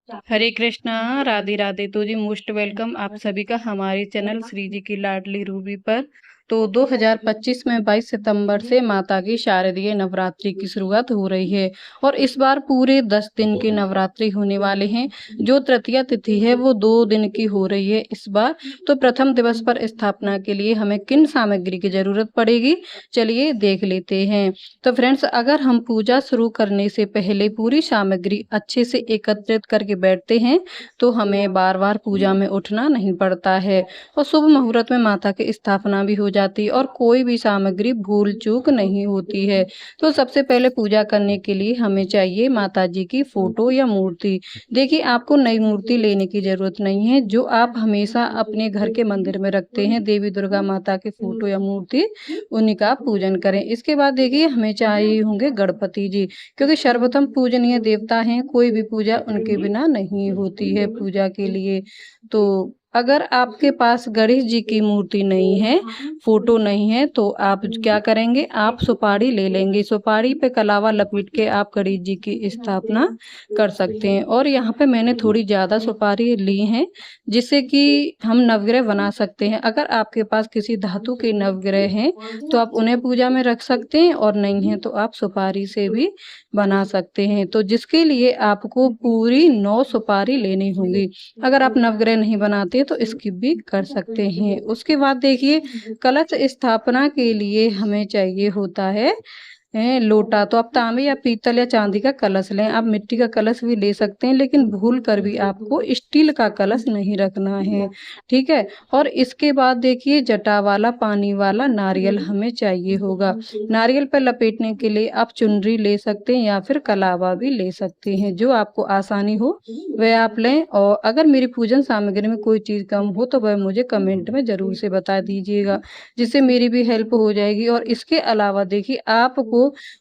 हरे कृष्णा, राधे राधे। तो जी most welcome आप सभी का हमारे चैनल श्री जी की लाडली रूबी पर। तो 2025 में 22 सितंबर से माता की शारदीय नवरात्रि की शुरुआत हो रही है और इस बार पूरे 10 दिन की नवरात्रि होने वाले हैं। जो तृतीया तिथि है वो 2 दिन की हो रही है इस बार। तो प्रथम दिवस पर स्थापना के लिए हमें किन सामग्री की जरूरत पड़ेगी, चलिए देख लेते हैं। तो फ्रेंड्स, अगर हम पूजा शुरू करने से पहले पूरी सामग्री अच्छे से एकत्रित करके बैठते हैं तो हमें बार बार पूजा में उठना नहीं पड़ता है और शुभ मुहूर्त में माता की स्थापना भी हो जाती है और कोई भी सामग्री भूल चूक नहीं होती है। तो सबसे पहले पूजा करने के लिए हमें चाहिए माता जी की फोटो या मूर्ति। देखिए, आपको नई मूर्ति लेने की जरूरत नहीं है। जो आप हमेशा अपने घर के मंदिर में रखते हैं देवी दुर्गा माता की फोटो या मूर्ति, उन्हीं का आप पूजन करें। इसके बाद देखिए, हमें चाहिए होंगे गणपति जी, क्योंकि सर्वप्रथम पूजनीय देवता हैं। कोई भी पूजा उनके बिना नहीं होती है पूजा के लिए। तो अगर आपके पास गणेश जी की मूर्ति नहीं है, फोटो नहीं है, तो आप क्या करेंगे, आप सुपारी ले लेंगे। सुपारी पे कलावा लपेट के आप गणेश जी की स्थापना कर सकते हैं। और यहाँ पे मैंने थोड़ी ज्यादा सुपारी ली है जिससे कि हम नवग्रह बना सकते हैं। अगर आपके पास किसी धातु के नवग्रह हैं तो आप उन्हें पूजा में रख सकते हैं, और नहीं है तो आप सुपारी से भी बना सकते हैं। तो जिसके लिए आपको पूरी 9 सुपारी लेनी होगी। अगर आप नवग्रह नहीं बनाते तो स्किप भी कर सकते हैं। उसके बाद देखिए, कलश स्थापना के लिए हमें चाहिए होता है लोटा। तो आप तांबे या पीतल या चांदी का कलश लें। आप मिट्टी का कलश भी ले सकते हैं, लेकिन भूल कर भी आपको स्टील का कलश नहीं रखना है, ठीक है। और इसके बाद देखिए, जटा वाला पानी वाला नारियल हमें चाहिए होगा। नारियल पर लपेटने के लिए आप चुनरी ले सकते हैं या फिर कलावा भी ले सकते हैं, जो आपको आसानी हो वह आप लें। और अगर मेरी पूजन सामग्री में कोई चीज़ कम हो तो वह मुझे कमेंट में ज़रूर से बता दीजिएगा, जिससे मेरी भी हेल्प हो जाएगी। और इसके अलावा देखिए, आपको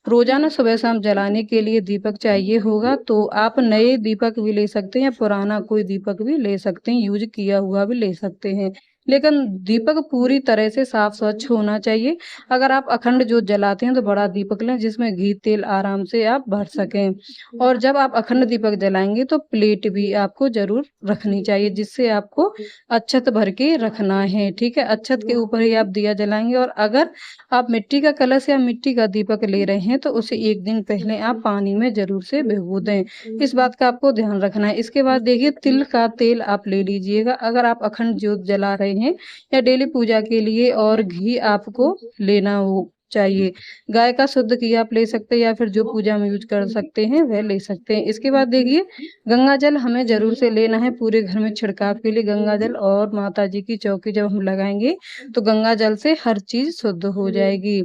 रोजाना सुबह शाम जलाने के लिए दीपक चाहिए होगा। तो आप नए दीपक भी ले सकते हैं या पुराना कोई दीपक भी ले सकते हैं, यूज किया हुआ भी ले सकते हैं, लेकिन दीपक पूरी तरह से साफ स्वच्छ होना चाहिए। अगर आप अखंड जोत जलाते हैं तो बड़ा दीपक लें जिसमें घी तेल आराम से आप भर सकें। और जब आप अखंड दीपक जलाएंगे तो प्लेट भी आपको जरूर रखनी चाहिए, जिससे आपको अक्षत भर के रखना है, ठीक है। अक्षत के ऊपर ही आप दिया जलाएंगे। और अगर आप मिट्टी का कलश या मिट्टी का दीपक ले रहे हैं तो उसे एक दिन पहले आप पानी में जरूर से भिगो दें। इस बात का आपको ध्यान रखना है। इसके बाद देखिए, तिल का तेल आप ले लीजिएगा अगर आप अखंड ज्योत जला रहे हैं या डेली पूजा के लिए। और घी आपको लेना हो चाहिए, गाय का शुद्ध घी आप ले सकते हैं या फिर जो पूजा में यूज कर सकते हैं वह ले सकते हैं। इसके बाद देखिए, गंगा जल हमें जरूर से लेना है पूरे घर में छिड़काव के लिए। गंगा जल और माता जी की चौकी जब हम लगाएंगे तो गंगा जल से हर चीज शुद्ध हो जाएगी।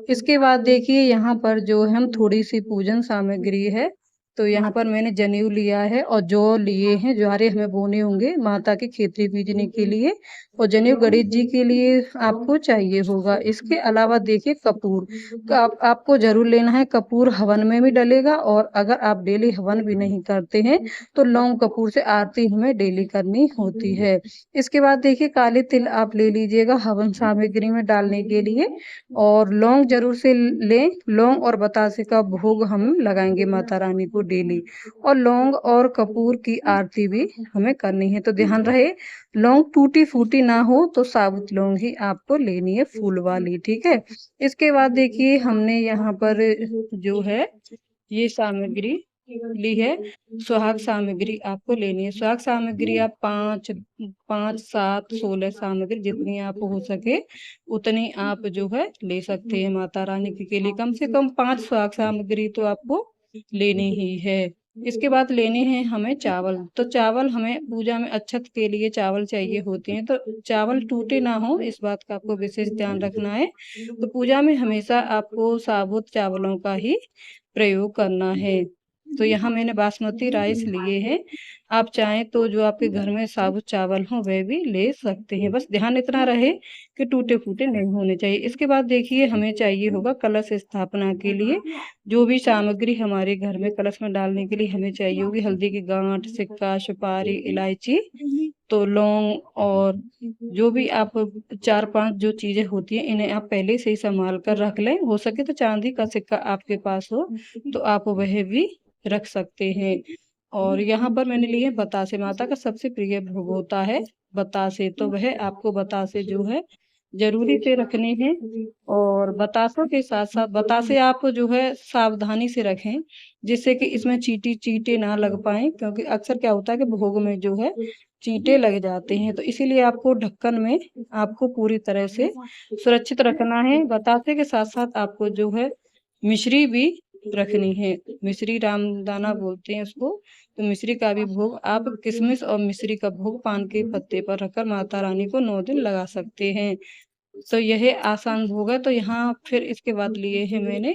इसके बाद देखिए, यहाँ पर जो हम थोड़ी सी पूजन सामग्री है, तो यहाँ पर मैंने जनेऊ लिया है और जौ लिए हैं, ज्वारे हमें बोने होंगे माता की खेती बीजने के लिए। और जनेऊ गणेश जी के लिए आपको चाहिए होगा। इसके अलावा देखिए, कपूर का आपको जरूर लेना है। कपूर हवन में भी डलेगा, और अगर आप डेली हवन भी नहीं करते हैं तो लौंग कपूर से आरती हमें डेली करनी होती है। इसके बाद देखिए, काले तिल आप ले लीजिएगा हवन सामग्री में डालने के लिए। और लौंग जरूर से लें। लौंग और बतासे का भोग हम लगाएंगे माता रानी को डेली। और लौंग और कपूर की आरती भी हमें करनी है। तो ध्यान रहे, लौंग टूटी फूटी ना हो तो साबुत लौंग ही आपको लेनी है, फूल वाली, ठीक है। इसके बाद देखिए, हमने यहाँ पर जो है ये सामग्री ली है। सुहाग सामग्री आपको लेनी है। सुहाग सामग्री आप 5 5 7 16 सामग्री जितनी आप हो सके उतनी आप जो है ले सकते हैं। माता रानी के लिए कम से कम 5 सुहाग सामग्री तो आपको लेनी ही है। इसके बाद लेने हैं हमें चावल। तो चावल हमें पूजा में अक्षत के लिए चावल चाहिए होते हैं, तो चावल टूटे ना हो इस बात का आपको विशेष ध्यान रखना है। तो पूजा में हमेशा आपको साबुत चावलों का ही प्रयोग करना है। तो यहाँ मैंने बासमती राइस लिए हैं। आप चाहें तो जो आपके घर में साबुत चावल हो वह भी ले सकते हैं, बस ध्यान इतना रहे कि टूटे फूटे नहीं होने चाहिए। इसके बाद देखिए, हमें चाहिए होगा कलश स्थापना के लिए जो भी सामग्री हमारे घर में कलश में डालने के लिए हमें चाहिए होगी। हल्दी की गांठ, सिक्का, सुपारी, इलायची, तो लौंग, और जो भी आप 4-5 जो चीजें होती हैं इन्हें आप पहले से ही संभाल कर रख लें। हो सके तो चांदी का सिक्का आपके पास हो तो आप वह भी रख सकते हैं। और यहाँ पर मैंने लिए बतासे। माता का सबसे प्रिय भोग होता है बतासे, तो वह आपको बतासे जो है जरूरी से रखने हैं। और बतासों के साथ साथ बतासे आप जो है सावधानी से रखें, जिससे कि इसमें चींटी चींटे ना लग पाए, क्योंकि अक्सर क्या होता है कि भोग में जो है चींटे लग जाते हैं। तो इसीलिए आपको ढक्कन में आपको पूरी तरह से सुरक्षित रखना है। बतासे के साथ साथ आपको जो है मिश्री भी रखनी है। मिश्री रामदाना बोलते हैं उसको। तो मिश्री का भी भोग आप किशमिश और मिश्री का भोग पान के पत्ते पर रखकर माता रानी को 9 दिन लगा सकते हैं। तो यह आसान भोग है। तो यहाँ फिर इसके बाद लिए हैं मैंने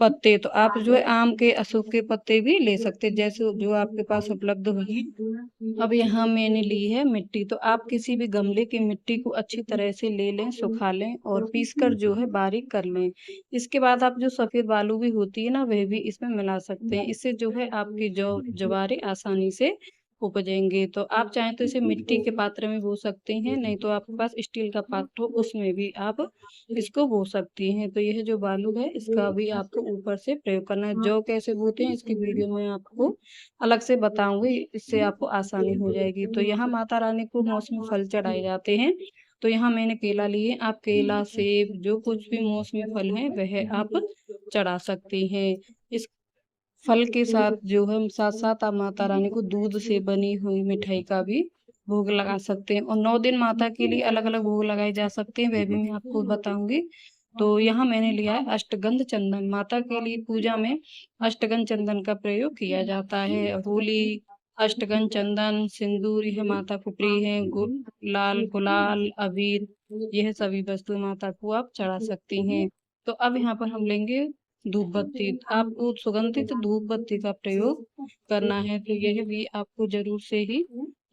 पत्ते। तो आप जो है आम के, अशोक के पत्ते भी ले सकते हैं, जैसे जो आपके पास उपलब्ध होगी। अब यहाँ मैंने ली है मिट्टी। तो आप किसी भी गमले की मिट्टी को अच्छी तरह से ले लें, सुखा लें और पीस कर जो है बारीक कर लें। इसके बाद आप जो सफेद बालू भी होती है ना, वह भी इसमें मिला सकते हैं। इससे जो है आपकी जो जवारे आसानी से उपजेंगे। तो आप चाहें तो इसे मिट्टी के पात्र में बो सकते हैं, नहीं तो आपके पास स्टील का पात्र हो उसमें भी आप इसको बो सकती हैं। तो यह जो बालू है इसका भी आपको ऊपर से प्रयोग करना है। जौ कैसे बोते हैं इसकी वीडियो में आपको अलग से बताऊंगी, इससे आपको आसानी हो जाएगी। तो यहाँ माता रानी को मौसमी फल चढ़ाए जाते हैं। तो यहाँ मैंने केला लिए। आप केला, सेब, जो कुछ भी मौसमी फल है वह आप चढ़ा सकते हैं। इस फल के साथ जो है साथ साथ आप माता रानी को दूध से बनी हुई मिठाई का भी भोग लगा सकते हैं। और 9 दिन माता के लिए अलग अलग भोग लगाए जा सकते हैं, वह भी मैं आपको बताऊंगी। तो यहाँ मैंने लिया है अष्टगंध चंदन। माता के लिए पूजा में अष्टगंध चंदन का प्रयोग किया जाता है। होली, अष्टगंध चंदन, सिंदूर, यह माता को प्रिय है। लाल गुलाल, अबीर, यह सभी वस्तुएं माता को आप चढ़ा सकती हैं। तो अब यहाँ पर हम लेंगे धूप बत्ती। आपको सुगंधित धूप बत्ती का प्रयोग करना है, तो यह भी आपको जरूर से ही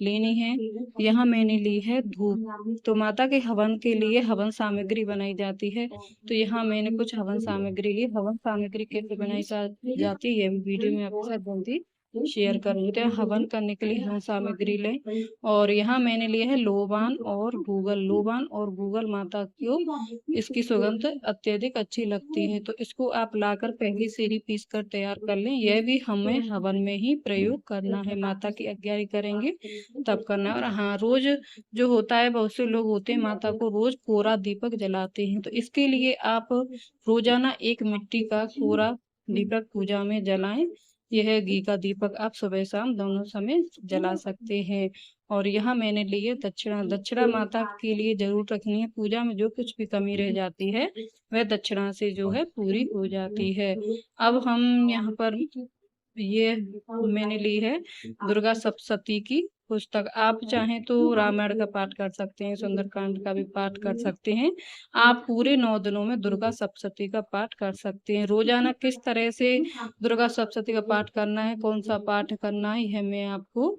लेनी है। यहाँ मैंने ली है धूप। तो माता के हवन के लिए हवन सामग्री बनाई जाती है। तो यहाँ मैंने कुछ हवन सामग्री ली। हवन सामग्री कैसे बनाई जाती है वीडियो में आपके साथ जल्दी शेयर करूंगी। तो हवन करने के लिए हवन सामग्री लें। और यहाँ मैंने लिए है लोबान और गूगल। लोबान और गूगल माता को इसकी सुगंध अत्यधिक अच्छी लगती है, तो इसको आप लाकर पहले से ही पीस कर तैयार कर लें। यह भी हमें हवन में ही प्रयोग करना है, माता की आज्ञा करेंगे तब करना है। और हाँ, रोज जो होता है, बहुत से लोग होते हैं माता को रोज कोरा दीपक जलाते हैं। तो इसके लिए आप रोजाना एक मिट्टी का कोरा दीपक पूजा में जलाएं। यह घी का दीपक आप सुबह शाम दोनों समय जला सकते हैं। और यहाँ मैंने ली है दक्षिणा। दक्षिणा माता के लिए जरूर रखनी है। पूजा में जो कुछ भी कमी रह जाती है वह दक्षिणा से जो है पूरी हो जाती है। अब हम यहाँ पर ये मैंने ली है दुर्गा सप्तशती की पुस्तक। आप चाहें तो रामायण का पाठ कर सकते हैं, सुंदरकांड का भी पाठ कर सकते हैं। आप पूरे 9 दिनों में दुर्गा सप्तशती का पाठ कर सकते हैं। रोजाना किस तरह से दुर्गा सप्तशती का पाठ करना है, कौन सा पाठ करना है, यह मैं आपको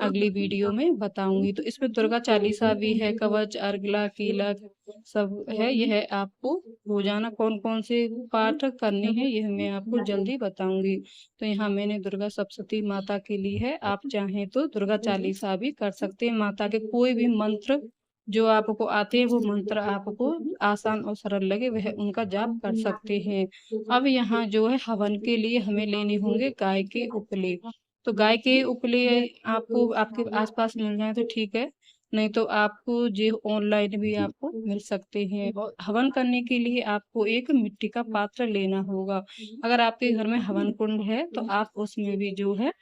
अगली वीडियो में बताऊंगी। तो इसमें दुर्गा चालीसा भी है, कवच, अर्गला, कीलक सब है। यह आपको रोजाना कौन कौन से पाठ करने हैं यह मैं आपको जल्दी बताऊंगी। तो यहाँ मैंने दुर्गा सप्तशती माता के लिए है। आप चाहें तो दुर्गा चालीसा भी कर सकते हैं। माता के कोई भी मंत्र जो आपको आते हैं, वो मंत्र आपको आसान और सरल लगे वह उनका जाप कर सकते हैं। अब यहाँ जो है हवन के लिए हमें लेने होंगे गाय के उपले। तो गाय के उपले आपको आपके आसपास मिल जाए तो ठीक है, नहीं तो आपको जो ऑनलाइन भी आपको मिल सकते हैं। और हवन करने के लिए आपको एक मिट्टी का पात्र लेना होगा। अगर आपके घर में हवन कुंड है तो आप उसमें भी जो है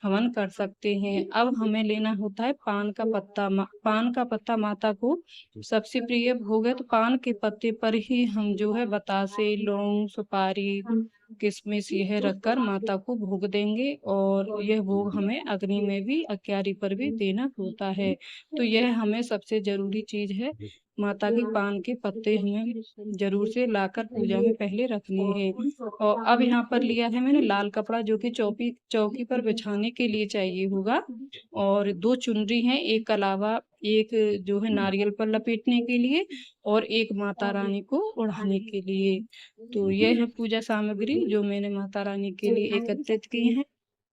हवन कर सकते हैं। अब हमें लेना होता है पान का पत्ता। पान का पत्ता माता को सबसे प्रिय भोग है। तो पान के पत्ते पर ही हम जो है बतासे, लौंग, सुपारी, किशमिश यह रखकर माता को भोग देंगे। और यह भोग हमें अग्नि में भी, अक्यारी पर भी देना होता है। तो यह हमें सबसे जरूरी चीज है। माता के पान के पत्ते हमें जरूर से लाकर पूजा में पहले रखने हैं। और अब यहाँ पर लिया है मैंने लाल कपड़ा, जो कि चौकी पर बिछाने के लिए चाहिए होगा। और 2 चुनरी हैं, एक अलावा एक जो है नारियल पर लपेटने के लिए, और एक माता रानी को ओढ़ाने के लिए। तो यह है पूजा सामग्री जो मैंने माता रानी के लिए एकत्रित की है।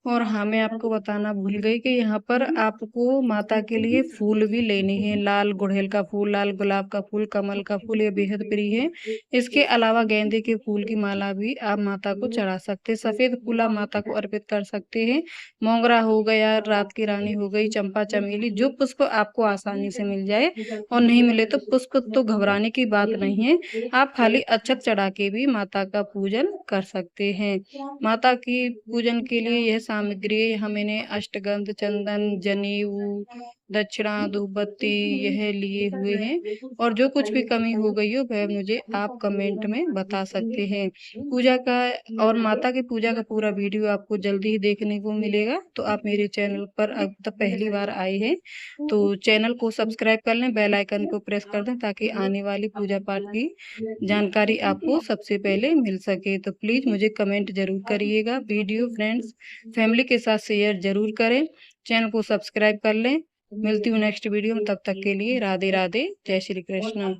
और हाँ, मैं आपको बताना भूल गई कि यहाँ पर आपको माता के लिए फूल भी लेने हैं। लाल गुड़हल का फूल, लाल गुलाब का फूल, कमल का फूल, ये बेहद प्रिय है। इसके अलावा गेंदे के फूल की माला भी आप माता को चढ़ा सकते हैं। सफेद फूल आप माता को अर्पित कर सकते हैं। मोगरा हो गया, रात की रानी हो गई, चंपा चमेली, जो पुष्प आपको आसानी से मिल जाए, और नहीं मिले तो पुष्प तो घबराने की बात नहीं है। आप खाली अक्षत चढ़ा के भी माता का पूजन कर सकते हैं। माता की पूजन के लिए यह सामग्री यहाँ मैंने अष्टगंध, चंदन, जनेऊ, दक्षिणा, धूपबत्ती यह लिए हुए हैं। और जो कुछ भी कमी हो गई हो वह मुझे आप कमेंट में बता सकते हैं। पूजा का और माता की पूजा का पूरा वीडियो आपको जल्दी ही देखने को मिलेगा। तो आप मेरे चैनल पर अब तक पहली बार आए हैं तो चैनल को सब्सक्राइब कर लें, बेल आइकन को प्रेस कर दें ताकि आने वाली पूजा पाठ की जानकारी आपको सबसे पहले मिल सके। तो प्लीज़ मुझे कमेंट ज़रूर करिएगा। वीडियो फ्रेंड्स फैमिली के साथ शेयर ज़रूर करें। चैनल को सब्सक्राइब कर लें। मिलती हूँ नेक्स्ट वीडियो में, तब तक के लिए राधे राधे, जय श्री कृष्ण।